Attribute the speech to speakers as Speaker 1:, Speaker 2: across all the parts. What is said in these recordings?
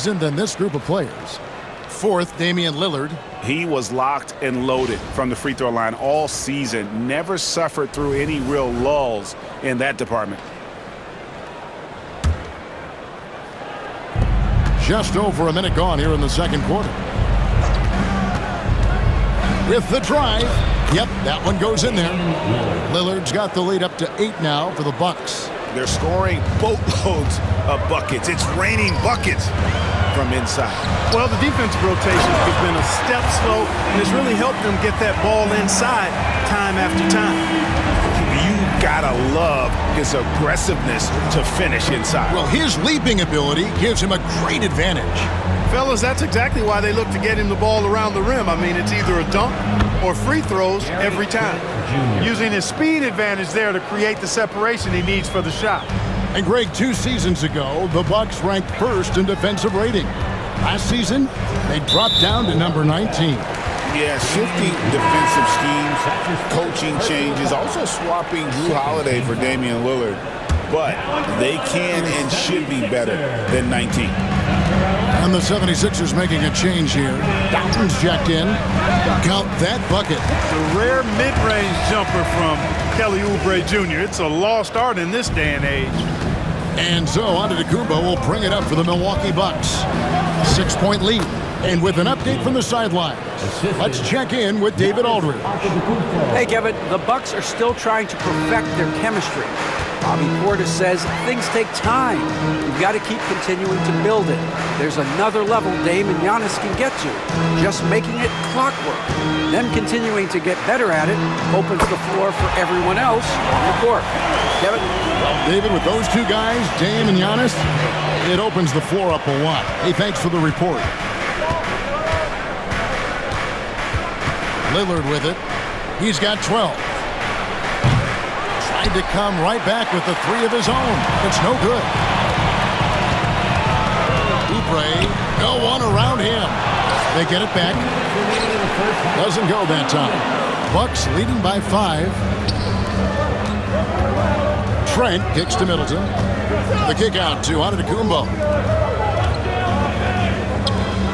Speaker 1: than this group of players. Fourth, Damian Lillard.
Speaker 2: He was locked and loaded from the free throw line all season. Never suffered through any real lulls in that department.
Speaker 1: Just over a minute gone here in the second quarter. With the drive. Yep, that one goes in there. Lillard's got the lead up to 8 now for the Bucks.
Speaker 2: They're scoring boatloads of buckets. It's raining buckets from inside.
Speaker 3: Well, the defensive rotation has been a step slow, and it's really helped them get that ball inside time after time.
Speaker 2: You gotta love his aggressiveness to finish inside.
Speaker 1: Well, his leaping ability gives him a great advantage.
Speaker 3: Fellas, that's exactly why they look to get him the ball around the rim. I mean, it's either a dunk or free throws every time. Using his speed advantage there to create the separation he needs for the shot.
Speaker 1: And Greg, 2 seasons ago, the Bucks ranked first in defensive rating. Last season, they dropped down to number 19.
Speaker 2: Yeah, shifting defensive schemes, coaching changes, also swapping Drew Holiday for Damian Lillard. But they can and should be better than 19.
Speaker 1: And the 76ers making a change here. Dalton's checked in. Count that bucket.
Speaker 3: The rare mid-range jumper from Kelly Oubre Jr. It's a lost art in this day and age.
Speaker 1: And so Antetokounmpo will bring it up for the Milwaukee Bucks. 6-point lead. And with an update from the sidelines, let's check in with David Aldridge.
Speaker 4: Hey, Kevin, the Bucks are still trying to perfect their chemistry. Bobby Portis says things take time. You've got to keep continuing to build it. There's another level Dame and Giannis can get to. Just making it clockwork. Them continuing to get better at it opens the floor for everyone else on the court. Kevin?
Speaker 1: Well, David, with those two guys, Dame and Giannis, it opens the floor up a lot. Hey, thanks for the report. Lillard with it. He's got 12. Tried to come right back with the 3 of his own. It's no good. Oubre, no one around him. They get it back. Doesn't go that time. Bucks leading by 5. Trent kicks to Middleton. The kick out to Antetokounmpo.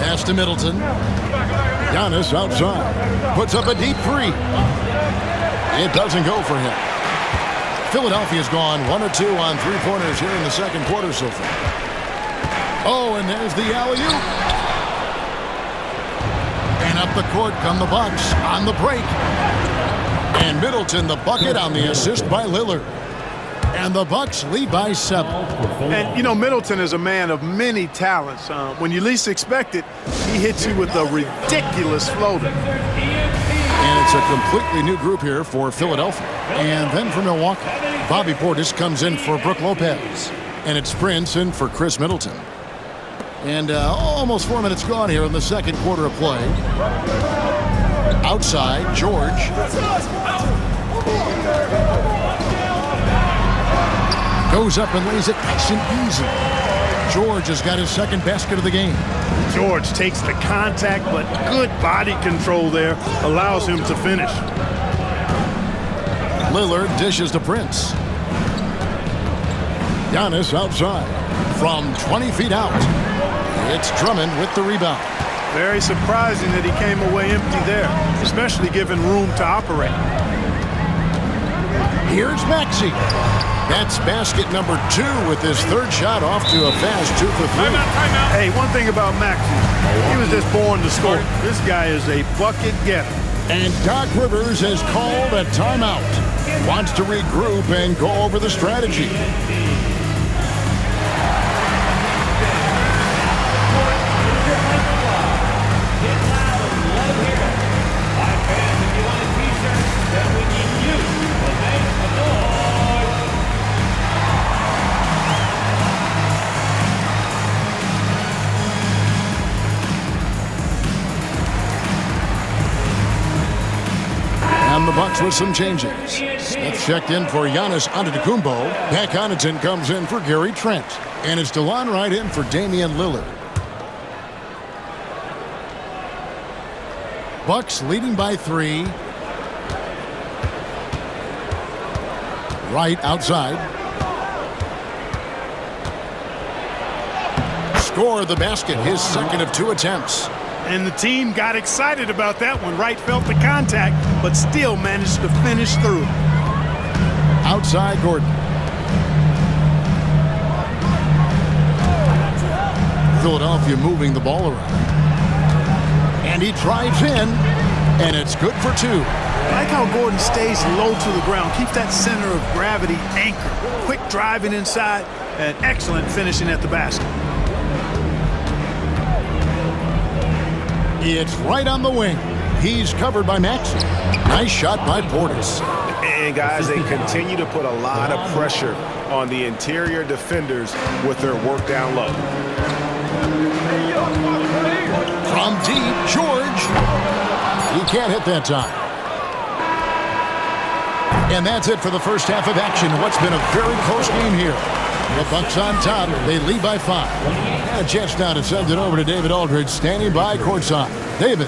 Speaker 1: Pass to Middleton. Giannis outside. Puts up a deep 3. It doesn't go for him. Philadelphia's gone 1 of 2 on 3-pointers here in the second quarter so far. Oh, and there's the alley-oop. And up the court come the Bucks on the break. And Middleton the bucket on the assist by Lillard. And the Bucks lead by 7.
Speaker 3: And, you know, Middleton is a man of many talents. When you least expect it, he hits you with a ridiculous floater.
Speaker 1: And it's a completely new group here for Philadelphia. And then for Milwaukee, Bobby Portis comes in for Brook Lopez. And it's Prince in for Chris Middleton. And almost 4 minutes gone here in the second quarter of play. Outside, George. Goes up and lays it nice and easy. George has got his second basket of the game.
Speaker 3: George takes the contact, but good body control there allows him to finish.
Speaker 1: Lillard dishes to Prince. Giannis outside from 20 feet out. It's Drummond with the rebound.
Speaker 3: Very surprising that he came away empty there, especially given room to operate.
Speaker 1: Here's Maxey. That's basket number 2 with his third shot off to a fast 2 for 3.
Speaker 3: Timeout. Hey, one thing about Maxey, he was just born to score. This guy is a bucket getter.
Speaker 1: And Doc Rivers has called a timeout. Wants to regroup and go over the strategy. And the Bucks with some changes. Smith checked in for Giannis Antetokounmpo. Pat Connaughton comes in for Gary Trent. And it's DeLon Wright in for Damian Lillard. Bucks leading by 3. Wright outside. score the basket, his second of 2 attempts.
Speaker 3: And the team got excited about that one. Wright felt the contact, but still managed to finish through.
Speaker 1: Outside Gordon. Philadelphia moving the ball around. And he drives in, and it's good for 2.
Speaker 3: I like how Gordon stays low to the ground, keeps that center of gravity anchored. Quick driving inside, and excellent finishing at the basket.
Speaker 1: It's right on the wing. He's covered by Maxey. Nice shot by Portis.
Speaker 2: And guys, they continue to put a lot of pressure on the interior defenders with their work down low.
Speaker 1: From deep, George. He can't hit that time. And that's it for the first half of action. What's been a very close game here. The Bucks on top. They lead by 5. And a chance now to send it over to David Aldridge, standing by courtside. David.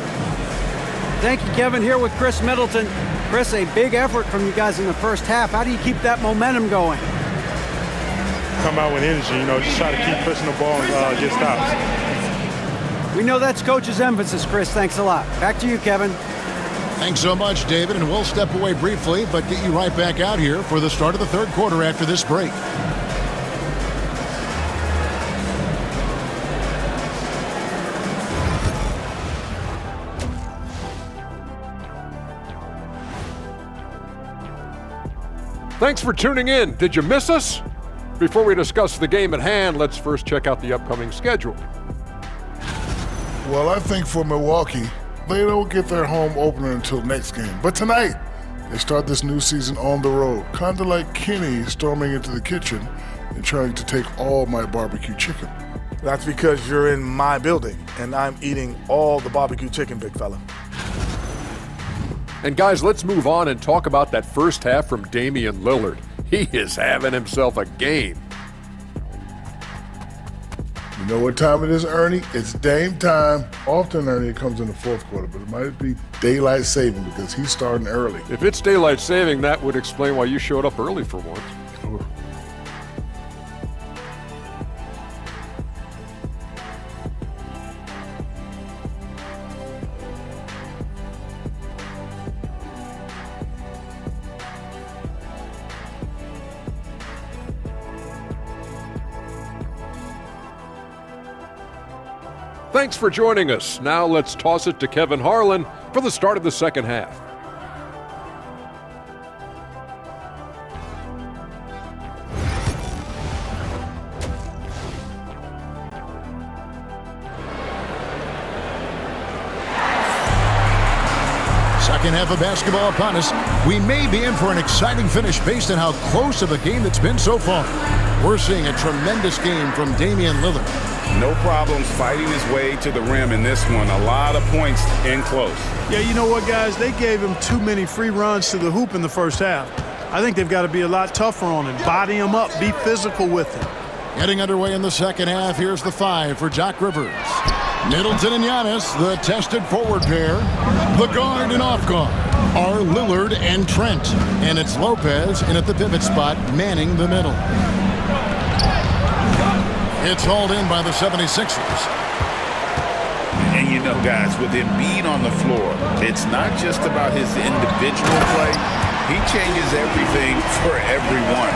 Speaker 4: Thank you, Kevin. Here with Chris Middleton. Chris, a big effort from you guys in the first half. How do you keep that momentum going?
Speaker 5: Come out with energy, just try to keep pushing the ball and get stops.
Speaker 4: We know that's Coach's emphasis, Chris. Thanks a lot. Back to you, Kevin.
Speaker 1: Thanks so much, David, and we'll step away briefly, but get you right back out here for the start of the third quarter after this break.
Speaker 6: Thanks for tuning in. Did you miss us? Before we discuss the game at hand, let's first check out the upcoming schedule.
Speaker 7: Well, I think for Milwaukee, they don't get their home opener until next game. But tonight, they start this new season on the road, kind of like Kenny storming into the kitchen and trying to take all my barbecue chicken.
Speaker 8: That's because you're in my building, and I'm eating all the barbecue chicken, big fella.
Speaker 6: And guys, let's move on and talk about that first half from Damian Lillard. He is having himself a game.
Speaker 7: You know what time it is, Ernie? It's Dame time. Often, Ernie, it comes in the fourth quarter, but it might be daylight saving because he's starting early.
Speaker 6: If it's daylight saving, that would explain why you showed up early for once. Thanks for joining us. Now let's toss it to Kevin Harlan for the start of the second half.
Speaker 1: Second half of basketball upon us. We may be in for an exciting finish based on how close of a game it's been so far. We're seeing a tremendous game from Damian Lillard.
Speaker 2: No problems fighting his way to the rim in this one. A lot of points in close.
Speaker 3: Yeah, you know what, guys? They gave him too many free runs to the hoop in the first half. I think they've got to be a lot tougher on him. Body him up. Be physical with him.
Speaker 1: Getting underway in the second half. Here's the 5 for Doc Rivers. Middleton and Giannis, the tested forward pair. The guard and off guard are Lillard and Trent. And it's Lopez in at the pivot spot, manning the middle. It's hauled in by the 76ers.
Speaker 2: And you know, guys, with Embiid on the floor, it's not just about his individual play. He changes everything for everyone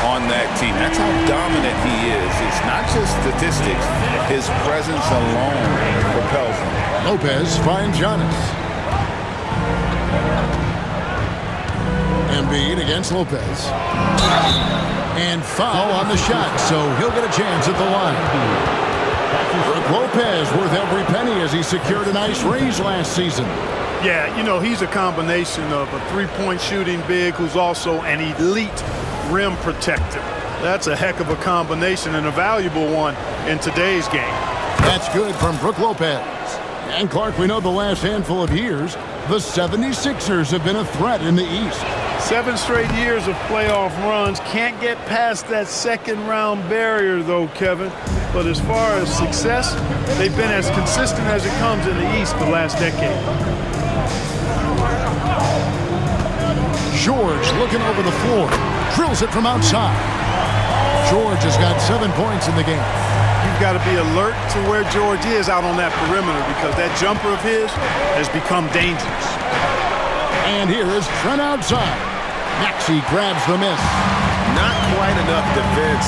Speaker 2: on that team. That's how dominant he is. It's not just statistics. His presence alone propels him.
Speaker 1: Lopez finds Giannis. Embiid against Lopez. And foul on the shot, so he'll get a chance at the line. Brook Lopez worth every penny as he secured a nice raise last season.
Speaker 3: Yeah, you know, he's a combination of a three-point shooting big who's also an elite rim protector. That's a heck of a combination and a valuable one in today's game.
Speaker 1: That's good from Brook Lopez. And Clark, we know the last handful of years, the 76ers have been a threat in the East.
Speaker 3: 7 straight years of playoff runs. Can't get past that second-round barrier, though, Kevin. But as far as success, they've been as consistent as it comes in the East the last decade.
Speaker 1: George looking over the floor. Drills it from outside. George has got 7 points in the game.
Speaker 3: You've got to be alert to where George is out on that perimeter because that jumper of his has become dangerous.
Speaker 1: And here is Trent outside. Maxey grabs the miss.
Speaker 9: Not quite enough defense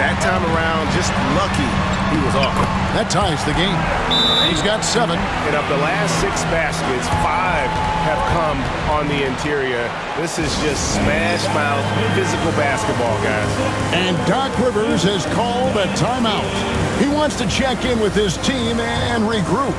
Speaker 9: that time around. Just lucky he was off.
Speaker 1: That ties the game. He's got 7.
Speaker 9: And of the last 6 baskets, 5 have come on the interior. This is just smash mouth physical basketball, guys.
Speaker 1: And Doc Rivers has called a timeout. He wants to check in with his team and regroup.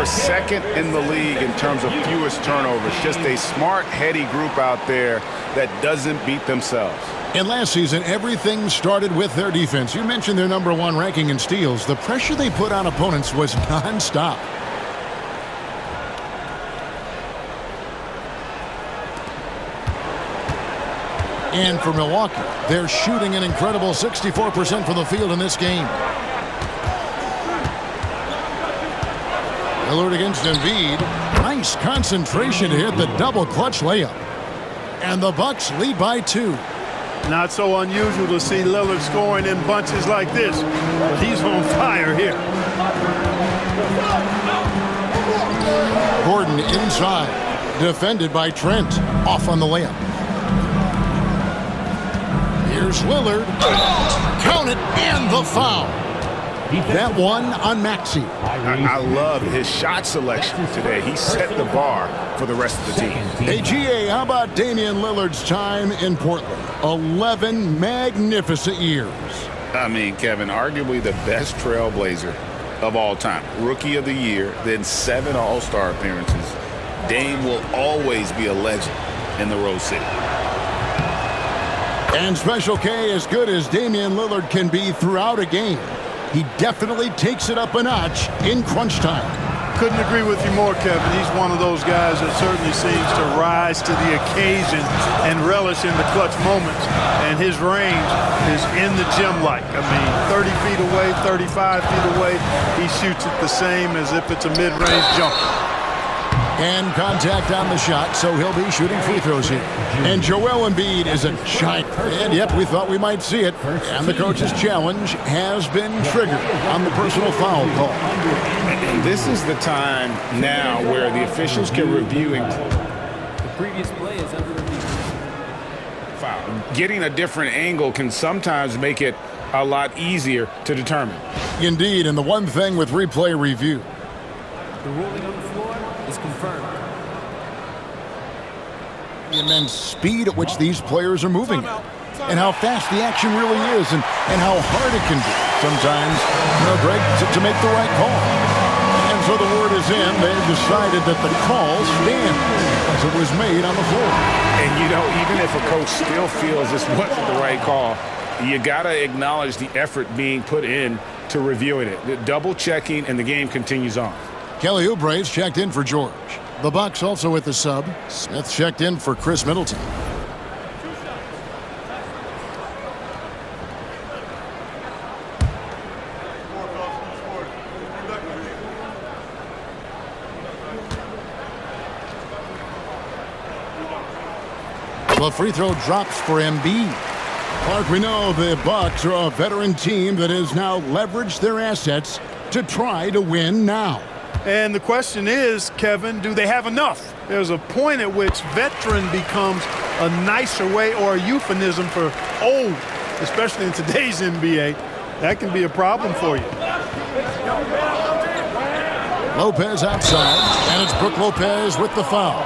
Speaker 2: Second in the league in terms of fewest turnovers. Just a smart, heady group out there that doesn't beat themselves.
Speaker 1: And last season, everything started with their defense. You mentioned their #1 ranking in steals. The pressure they put on opponents was nonstop. And for Milwaukee, they're shooting an incredible 64% from the field in this game. Lillard against Embiid. Nice concentration to hit the double clutch layup. And the Bucks lead by 2.
Speaker 3: Not so unusual to see Lillard scoring in bunches like this, but he's on fire here.
Speaker 1: Gordon inside. Defended by Trent. Off on the layup. Here's Lillard. Count it, and the foul. That one on Maxey.
Speaker 2: I love his shot selection today. He set the bar for the rest of the team.
Speaker 1: Hey, GA, how about Damian Lillard's time in Portland? 11 magnificent years.
Speaker 2: I mean, Kevin, arguably the best trailblazer of all time. Rookie of the year, then 7 All-Star appearances. Dame will always be a legend in the Rose City.
Speaker 1: And Special K, as good as Damian Lillard can be throughout a game, he definitely takes it up a notch in crunch time.
Speaker 3: Couldn't agree with you more, Kevin. He's one of those guys that certainly seems to rise to the occasion and relish in the clutch moments. And his range is in the gym like. I mean, 30 feet away, 35 feet away, he shoots it the same as if it's a mid-range jumper.
Speaker 1: And contact on the shot, so he'll be shooting free throws here. And Joel Embiid is a giant. And yep, we thought we might see it. And the coach's challenge has been triggered on the personal foul call.
Speaker 2: And this is the time now where the officials can review and
Speaker 10: the previous play is under review.
Speaker 2: Foul. Getting a different angle can sometimes make it a lot easier to determine.
Speaker 1: Indeed, and the one thing with replay review,
Speaker 10: The ruling on the floor is confirmed.
Speaker 1: the immense speed at which these players are moving and how fast the action really is and how hard it can be sometimes, Greg, to make the right call. And so the word is in. They've decided that the call stands as it was made on the floor.
Speaker 2: And, even if a coach still feels this wasn't the right call, you got to acknowledge the effort being put in to reviewing it. The double checking, and the game continues on.
Speaker 1: Kelly Oubre's checked in for George. The Bucks also with the sub. Smith checked in for Chris Middleton. The free throw drops for Embiid. Clark, we know the Bucks are a veteran team that has now leveraged their assets to try to win now.
Speaker 3: And the question is, Kevin, do they have enough? There's a point at which veteran becomes a nicer way or a euphemism for old, especially in today's NBA. That can be a problem for you.
Speaker 1: Lopez outside, and it's Brook Lopez with the foul.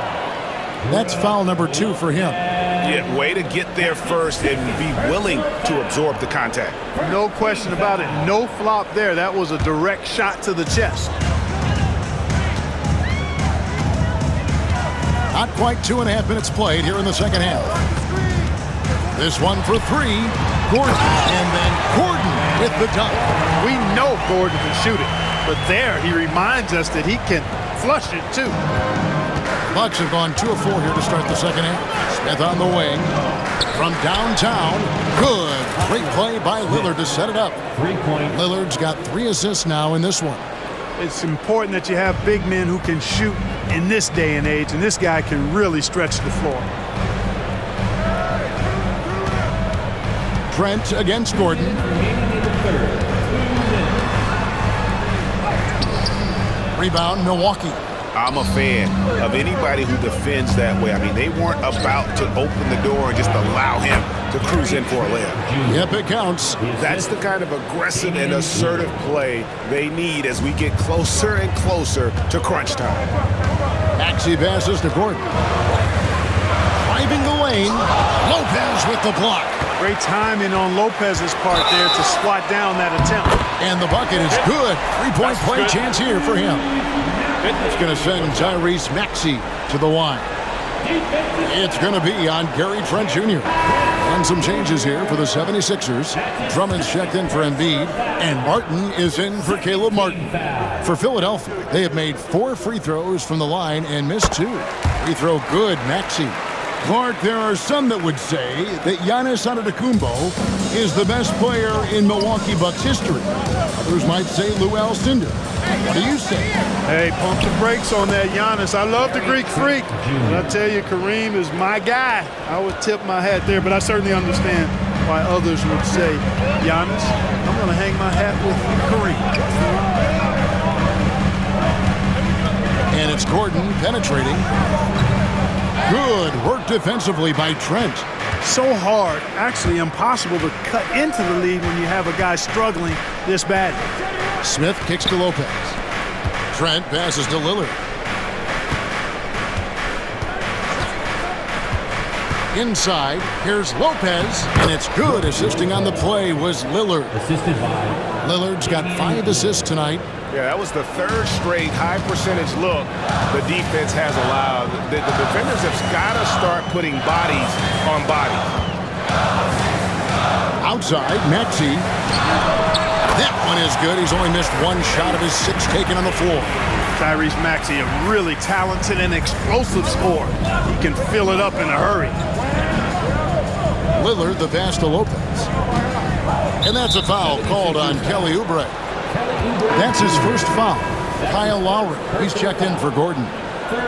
Speaker 1: That's foul number 2 for him.
Speaker 2: Yeah, way to get there first and be willing to absorb the contact.
Speaker 3: No question about it. No flop there. That was a direct shot to the chest.
Speaker 1: Not quite 2.5 minutes played here in the second half. This one for 3. Gordon, and then Gordon with the dunk.
Speaker 3: We know Gordon can shoot it, but there he reminds us that he can flush it too.
Speaker 1: Bucks have gone 2 of 4 here to start the second half. Smith on the wing. From downtown. Good. Great play by Lillard to set it up. Lillard's got 3 assists now in this one.
Speaker 3: It's important that you have big men who can shoot in this day and age, and this guy can really stretch the floor.
Speaker 1: Trent against Gordon. Rebound, Milwaukee.
Speaker 2: I'm a fan of anybody who defends that way. I mean, they weren't about to open the door and just allow him to cruise in for a layup.
Speaker 1: Yep, it counts.
Speaker 2: That's the kind of aggressive and assertive play they need as we get closer and closer to crunch time.
Speaker 1: Maxey passes to Gordon. Driving the lane. Lopez with the block.
Speaker 3: Great timing on Lopez's part there to swat down that attempt.
Speaker 1: And the bucket is good. 3-point play chance here for him. It's going to send Tyrese Maxey to the line. It's going to be on Gary Trent Jr. And some changes here for the 76ers. Drummond's checked in for Embiid, and Martin is in for Caleb Martin. For Philadelphia, they have made 4 free throws from the line and missed 2. Free throw good, Maxey. Clark, there are some that would say that Giannis Antetokounmpo is the best player in Milwaukee Bucks history. Others might say Lou Alcindor. What do you say?
Speaker 3: Hey, pump the brakes on that Giannis. I love the Greek Freak. But I tell you, Kareem is my guy. I would tip my hat there, but I certainly understand why others would say Giannis. I'm going to hang my hat with Kareem.
Speaker 1: And it's Gordon penetrating. Good work defensively by Trent.
Speaker 3: So hard, actually impossible to cut into the lead when you have a guy struggling this bad.
Speaker 1: Smith kicks to Lopez. Trent passes to Lillard. Inside, here's Lopez, and it's good. Assisting on the play was Lillard.
Speaker 10: Assisted by
Speaker 1: Lillard's got 5 assists tonight.
Speaker 9: Yeah, that was the 3rd straight high percentage look the defense has allowed. The defenders have got to start putting bodies on bodies.
Speaker 1: Outside, Maxey. That one is good. He's only missed 1 shot of his 6 taken on the floor.
Speaker 3: Tyrese Maxey, a really talented and explosive scorer. He can fill it up in a hurry.
Speaker 1: Lillard, the pass to Lopez. And that's a foul called on Kelly Oubre. That's his first foul. Kyle Lowry, he's checked in for Gordon.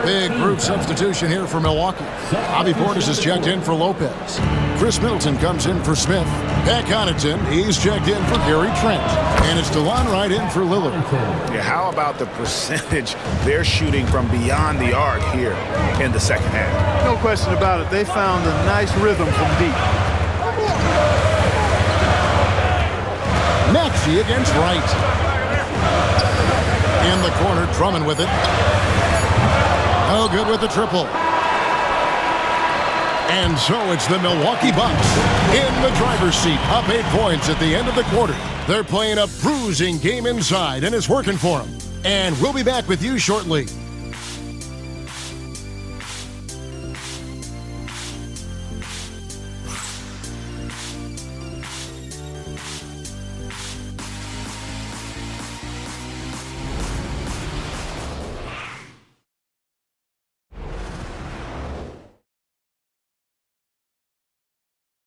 Speaker 1: Big group substitution here for Milwaukee. Bobby Portis is checked in for Lopez. Chris Middleton comes in for Smith. Pat Connaughton, he's checked in for Gary Trent. And it's DeLon Wright in for Lillard.
Speaker 2: Yeah, how about the percentage they're shooting from beyond the arc here in the second half?
Speaker 3: No question about it. They found a nice rhythm from deep.
Speaker 1: Maxey against Wright. In the corner, Drummond with it. Oh, good with the triple. And so it's the Milwaukee Bucks in the driver's seat, up 8 points at the end of the quarter. They're playing a bruising game inside, and it's working for them. And we'll be back with you shortly.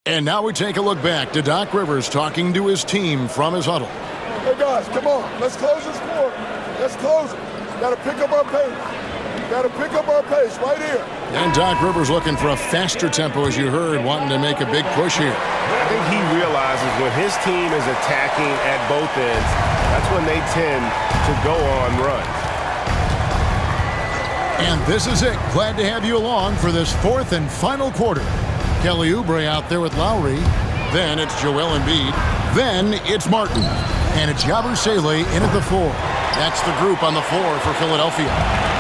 Speaker 1: And now we take a look back to Doc Rivers talking to his team from his huddle.
Speaker 11: Hey guys, come on. Let's close this quarter. Let's close it. Got to pick up our pace. Got to pick up our pace right here.
Speaker 1: And Doc Rivers looking for a faster tempo, as you heard, wanting to make a big push here.
Speaker 9: I think he realizes when his team is attacking at both ends, that's when they tend to go on runs.
Speaker 1: And this is it. Glad to have you along for this 4th and final quarter. Kelly Oubre out there with Lowry. Then it's Joel Embiid. Then it's Martin. And it's Yabusele in at the 4. That's the group on the floor for Philadelphia.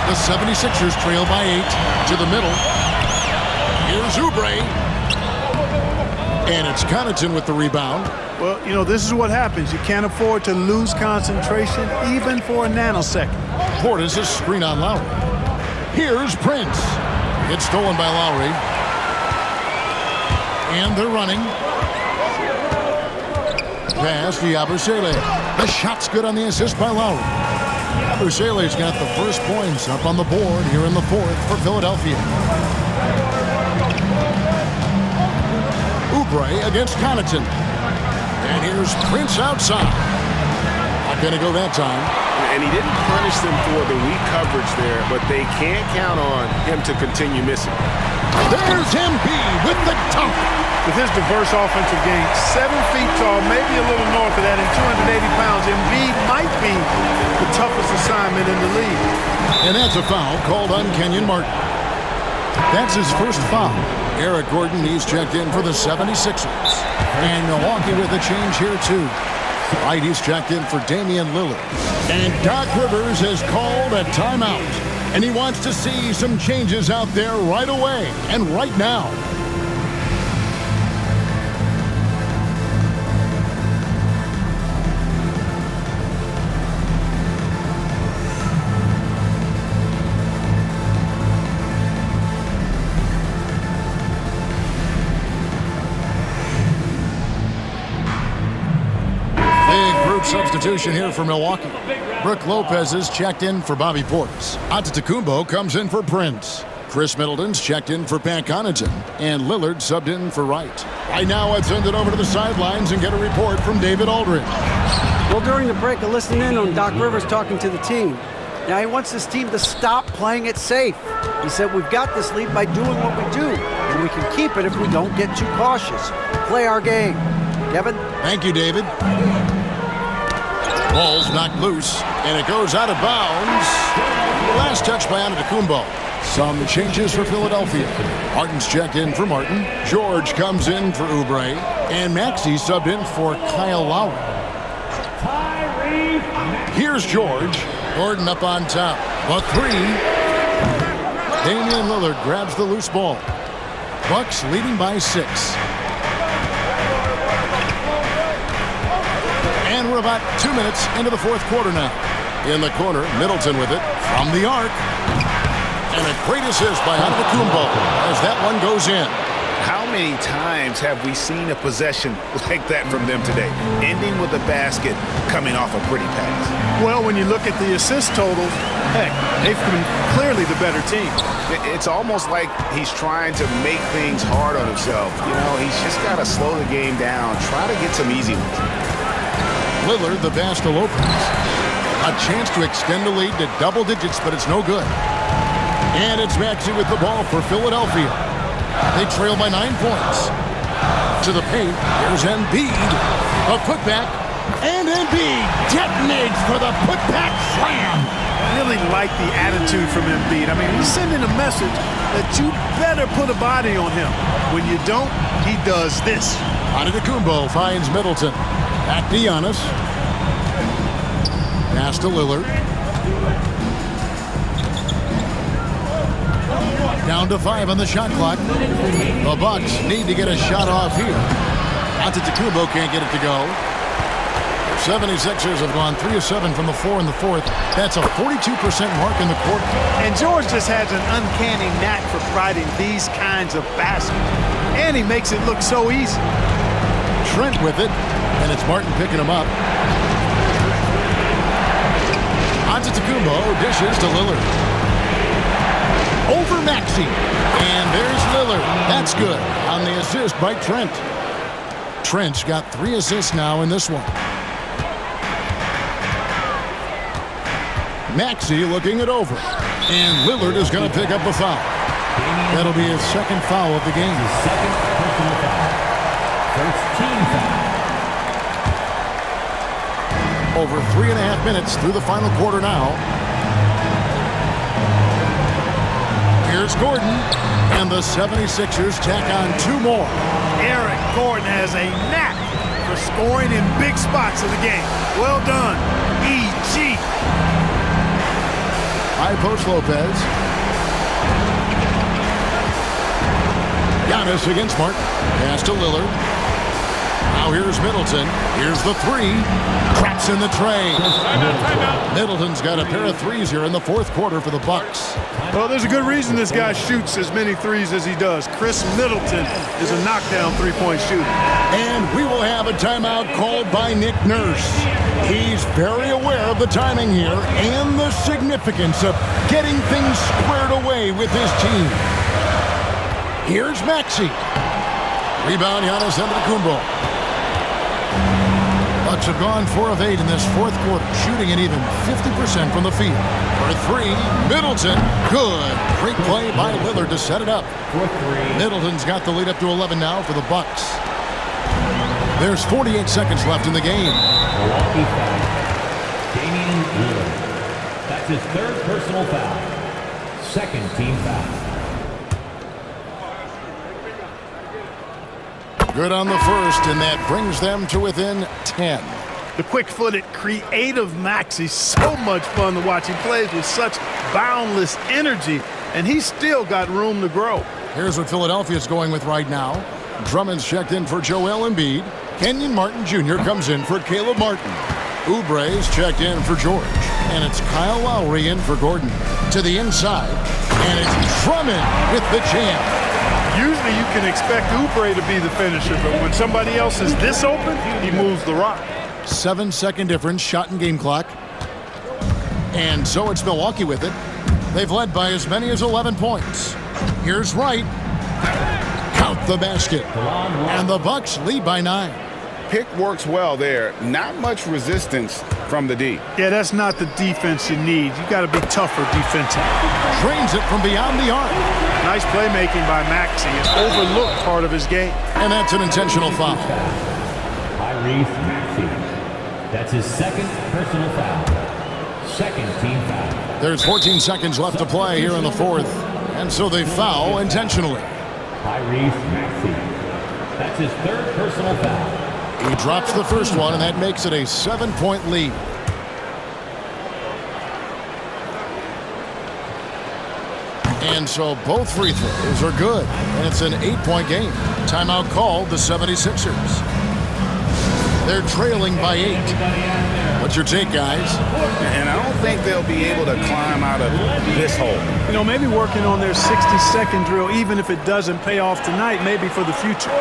Speaker 1: The 76ers trail by 8 to the middle. Here's Oubre. And it's Connaughton with the rebound.
Speaker 3: Well, you know, this is what happens. You can't afford to lose concentration even for a nanosecond.
Speaker 1: Portis is screen on Lowry. Here's Prince. It's stolen by Lowry. And they're running. Pass to Yabusele. The shot's good on the assist by Lowry. Buscele's got the first points up on the board here in the fourth for Philadelphia. Oubre against Connaughton. And here's Prince outside. Not going to go that time.
Speaker 9: And he didn't punish them for the weak coverage there, but they can't count on him to continue missing.
Speaker 1: There's Embiid with the dunk.
Speaker 3: With his diverse offensive game, 7 feet tall, maybe a little north of that, and 280 pounds, Embiid might be the toughest assignment in the league.
Speaker 1: And that's a foul called on Kenyon Martin. That's his first foul. Eric Gordon, he's checked in for the 76ers. And Milwaukee with a change here, too. Right, he's checked in for Damian Lillard. And Doc Rivers has called a timeout. And he wants to see some changes out there right away and right now. Substitution here for Milwaukee. Brook Lopez is checked in for Bobby Portis. Antetokounmpo comes in for Prince. Chris Middleton's checked in for Pat Connaughton. And Lillard subbed in for Wright. Right now, let's send it over to the sidelines and get a report from David Aldridge.
Speaker 4: Well, during the break, I listened in on Doc Rivers talking to the team. Now, he wants this team to stop playing it safe. He said, we've got this lead by doing what we do, and we can keep it if we don't get too cautious. Play our game. Kevin?
Speaker 1: Thank you, David. Ball's knocked loose, and it goes out of bounds. Last touch by Antetokounmpo. Some changes for Philadelphia. Martin's checked in for Martin. George comes in for Oubre. And Maxey subbed in for Kyle Lowry. Here's George. Gordon up on top. A three. Damian Lillard grabs the loose ball. Bucks leading by 6. And we're about 2 minutes into the fourth quarter now. In the corner, Middleton with it from the arc. And a great assist by Antetokounmpo as that one goes in.
Speaker 2: How many times have we seen a possession like that from them today, ending with a basket coming off a pretty pass?
Speaker 3: Well, when you look at the assist totals, heck, they've been clearly the better team.
Speaker 2: It's almost like he's trying to make things hard on himself. You know, he's just got to slow the game down, try to get some easy ones.
Speaker 1: Lillard, the pass to Lopez. A chance to extend the lead to double digits, but it's no good. And it's Maxey with the ball for Philadelphia. They trail by 9 points. To the paint, here's Embiid. A putback, and Embiid detonates for the putback slam.
Speaker 3: Really like the attitude from Embiid. I mean, he's sending a message that you better put a body on him. When you don't, he does this.
Speaker 1: Antetokounmpo finds Middleton. Back to Giannis. Pass to Lillard. Down to 5 on the shot clock. The Bucks need to get a shot off here. Antetokounmpo can't get it to go. 76ers have gone 3 of 7 from the floor in the fourth. That's a 42% mark in the quarter.
Speaker 3: And George just has an uncanny knack for providing these kinds of baskets. And he makes it look so easy.
Speaker 1: Trent with it, and it's Martin picking him up. Antetokounmpo dishes to Lillard. Over Maxey. And there's Lillard. That's good on the assist by Trent. Trent's got 3 assists now in this one. Maxey looking it over. And Lillard is going to pick up a foul. That'll be his second foul of the game.
Speaker 10: Second personal foul. First team foul.
Speaker 1: Over 3.5 minutes through the final quarter now. Here's Gordon, and the 76ers tack on 2 more.
Speaker 3: Eric Gordon has a knack for scoring in big spots of the game. Well done, E.G.
Speaker 1: High post Lopez. Giannis against Martin. Pass to Lillard. Now here's Middleton. Here's the 3. Cracks in the tray. Middleton's got a pair of 3s here in the fourth quarter for the Bucks.
Speaker 3: Well, there's a good reason this guy shoots as many 3s as he does. Chris Middleton is a knockdown 3-point shooter.
Speaker 1: And we will have have a timeout called by Nick Nurse. He's very aware of the timing here and the significance of getting things squared away with his team. Here's Maxey. Rebound, Giannis Antetokounmpo. Bucks have gone 4 of 8 in this fourth quarter, shooting an even 50% from the field. For 3, Middleton. Good. Great play by Lillard to set it up. Middleton's got the lead up to 11 now for the Bucks. There's 48 seconds left in the game.
Speaker 10: Milwaukee foul. Damian Lillard. That's his 3rd personal foul. 2nd team foul.
Speaker 1: Good on the first, and that brings them to within 10.
Speaker 3: The quick-footed, creative Maxey, so much fun to watch. He plays with such boundless energy, and he's still got room to grow.
Speaker 1: Here's what Philadelphia's going with right now. Drummond's checked in for Joel Embiid. Kenyon Martin Jr. comes in for Caleb Martin. Oubre's checked in for George. And it's Kyle Lowry in for Gordon. To the inside, and it's Drummond with the jam.
Speaker 3: Usually you can expect Oubre to be the finisher, but when somebody else is this open, he moves the rock.
Speaker 1: 7-second difference, shot and game clock. And so it's Milwaukee with it. They've led by as many as 11 points. Here's Wright. Count the basket. And the Bucks lead by 9.
Speaker 2: Pick works well there. Not much resistance from the D.
Speaker 3: Yeah, that's not the defense you need. You got to be tougher defensively.
Speaker 1: Drains it from beyond the arc.
Speaker 3: Nice playmaking by Maxey. An overlooked part of his game.
Speaker 1: And that's an intentional foul.
Speaker 10: Tyrese Maxey. That's his 2nd personal foul. 2nd team foul.
Speaker 1: There's 14 seconds left to play here in the fourth. And so they foul intentionally.
Speaker 10: Tyrese Maxey. That's his 3rd personal foul.
Speaker 1: He drops the first one, and that makes it a 7-point lead. And so both free throws are good, and it's an 8-point game. Timeout called the 76ers. They're trailing by 8. What's your take, guys?
Speaker 2: And I don't think they'll be able to climb out of this hole.
Speaker 3: You know, maybe working on their 60-second drill, even if it doesn't pay off tonight, maybe for the future.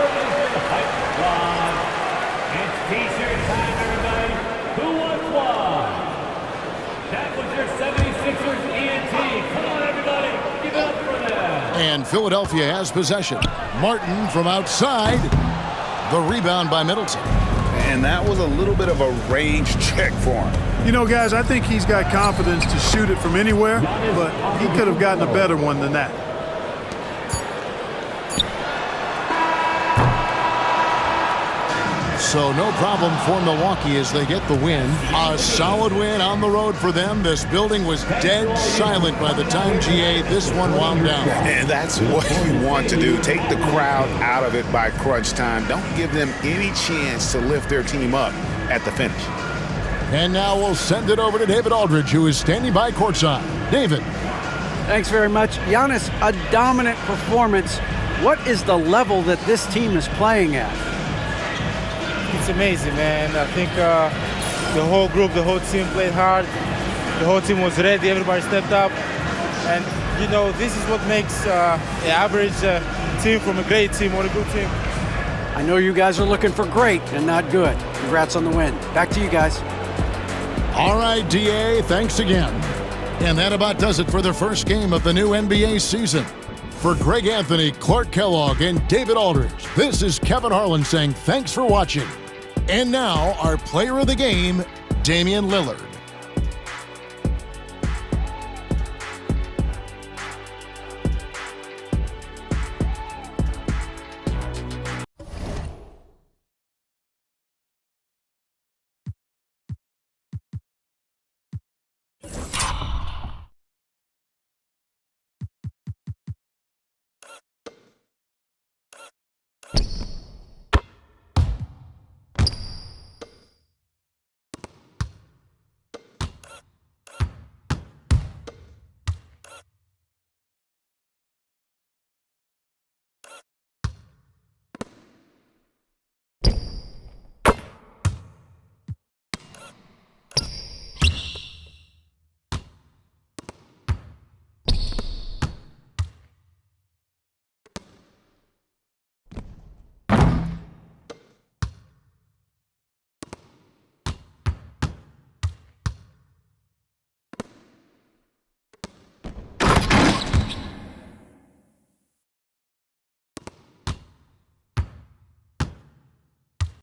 Speaker 1: And Philadelphia has possession. Martin from outside. The rebound by Middleton.
Speaker 2: And that was a little bit of a range check for him.
Speaker 3: You know, guys, I think he's got confidence to shoot it from anywhere, but he could have gotten a better one than that.
Speaker 1: So no problem for Milwaukee as they get the win. A solid win on the road for them. This building was dead silent by the time, GA, this one wound down.
Speaker 2: And that's what you want to do. Take the crowd out of it by crunch time. Don't give them any chance to lift their team up at the finish.
Speaker 1: And now we'll send it over to David Aldridge, who is standing by courtside. David.
Speaker 4: Thanks very much. Giannis, a dominant performance. What is the level that this team is playing at?
Speaker 12: It's amazing, man. I think the whole group, the whole team played hard. The whole team was ready. Everybody stepped up. And, you know, this is what makes an average team from a great team or a good team.
Speaker 4: I know you guys are looking for great and not good. Congrats on the win. Back to you guys.
Speaker 1: All right, DA, thanks again. And that about does it for the first game of the new NBA season. For Greg Anthony, Clark Kellogg, and David Aldridge, this is Kevin Harlan saying thanks for watching. And now, our player of the game, Damian Lillard.